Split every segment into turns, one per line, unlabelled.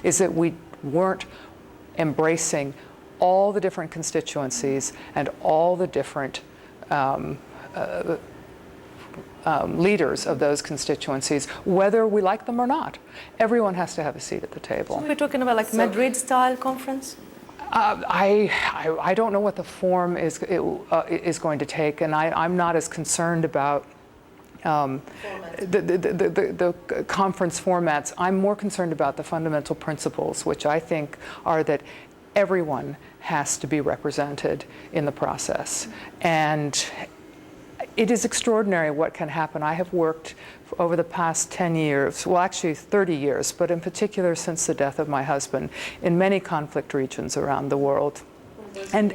is that we weren't embracing all the different constituencies and all the different leaders of those constituencies, whether we like them or not. Everyone has to have a seat at the table.
So we're talking about like Madrid-style conference?
I don't know what the form is going to take, and I'm not as concerned about the conference formats. I'm more concerned about the fundamental principles, which I think are that everyone has to be represented in the process. And it is extraordinary what can happen. I have worked over the past 10 years, well actually 30 years, but in particular since the death of my husband, in many conflict regions around the world. And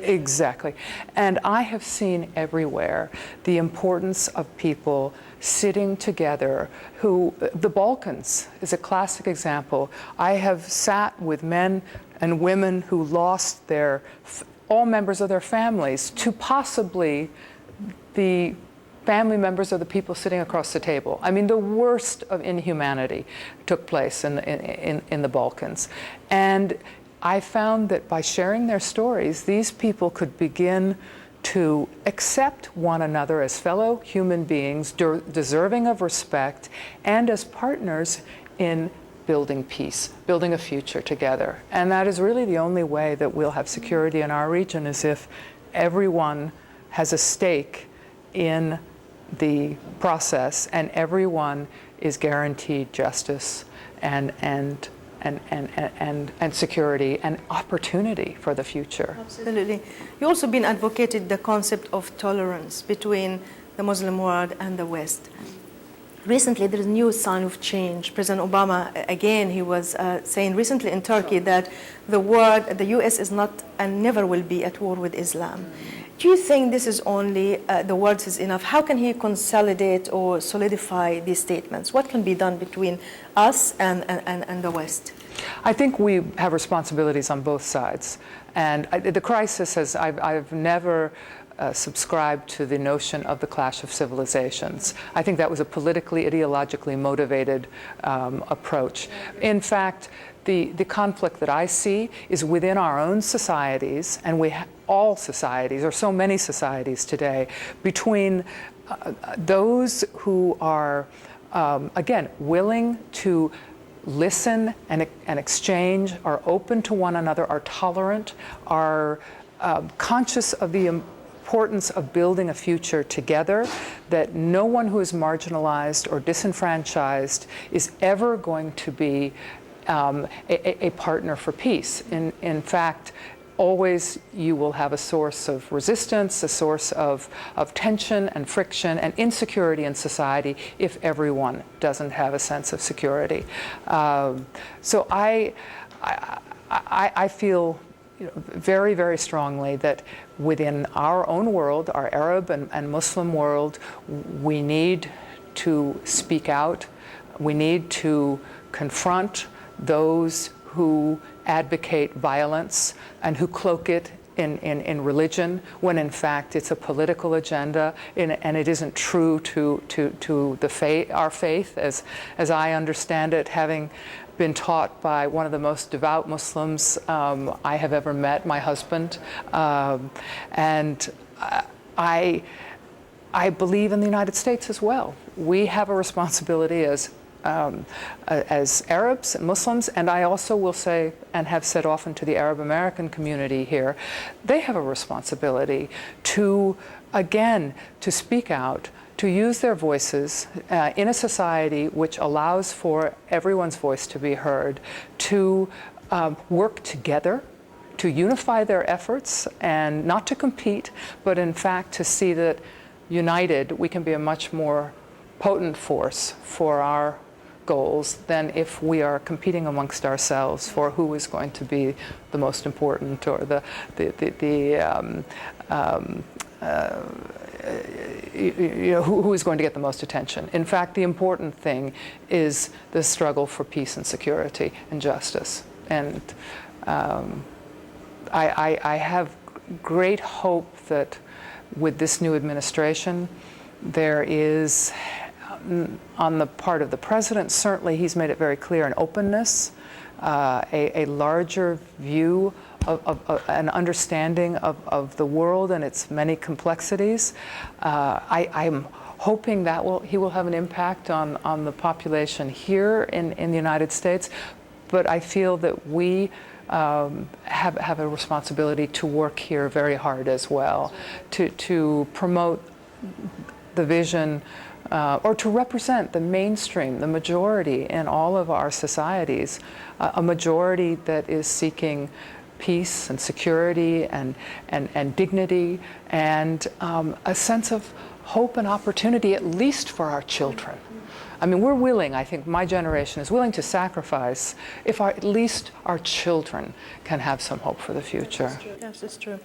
exactly. And I have seen everywhere the importance of people sitting together who, the Balkans is a classic example. I have sat with men and women who lost all members of their families to possibly the family members of the people sitting across the table. I mean, the worst of inhumanity took place in the Balkans. And I found that by sharing their stories, these people could begin to accept one another as fellow human beings, deserving of respect, and as partners in building peace, building a future together. And that is really the only way that we'll have security in our region, is if everyone has a stake in the process and everyone is guaranteed justice and security and opportunity for the future.
Absolutely. You also been advocated the concept of tolerance between the Muslim world and the West. Recently, there is a new sign of change. President Obama, again, he was saying recently in Turkey that the U.S. is not and never will be at war with Islam. Do you think this is only the words is enough? How can he consolidate or solidify these statements? What can be done between us and the West?
I think we have responsibilities on both sides. And the crisis has, I've never subscribed to the notion of the clash of civilizations. I think that was a politically, ideologically motivated approach. In fact, the conflict that I see is within our own societies, and all societies, or so many societies today, between those who are, again, willing to listen and exchange, are open to one another, are tolerant, are conscious of the importance of building a future together, that no one who is marginalized or disenfranchised is ever going to be a partner for peace. In fact, always you will have a source of resistance, a source of tension and friction and insecurity in society if everyone doesn't have a sense of security. So I feel very, very strongly that within our own world, our Arab and Muslim world, we need to speak out. We need to confront those who advocate violence and who cloak it in religion, when in fact it's a political agenda, and it isn't true to our faith as I understand it, having been taught by one of the most devout Muslims I have ever met, my husband. And I believe in the United States as well. We have a responsibility as Arabs and Muslims, and I also will say, and have said often to the Arab American community here, they have a responsibility to, again, to speak out, to use their voices in a society which allows for everyone's voice to be heard, to work together, to unify their efforts, and not to compete, but in fact to see that united we can be a much more potent force for our goals than if we are competing amongst ourselves for who is going to be the most important, or who is going to get the most attention. In fact, the important thing is the struggle for peace and security and justice. And I have great hope that with this new administration, there is on the part of the president, certainly he's made it very clear an openness, a larger view of an understanding of the world and its many complexities. I'm hoping that he will have an impact on the population here in the United States, but I feel that we have a responsibility to work here very hard as well, to promote the vision or to represent the mainstream, the majority in all of our societies, a majority that is seeking peace and security and dignity and a sense of hope and opportunity, at least for our children. I mean, we're willing, I think my generation is willing to sacrifice if at least our children can have some hope for the future.
Yes, it's true.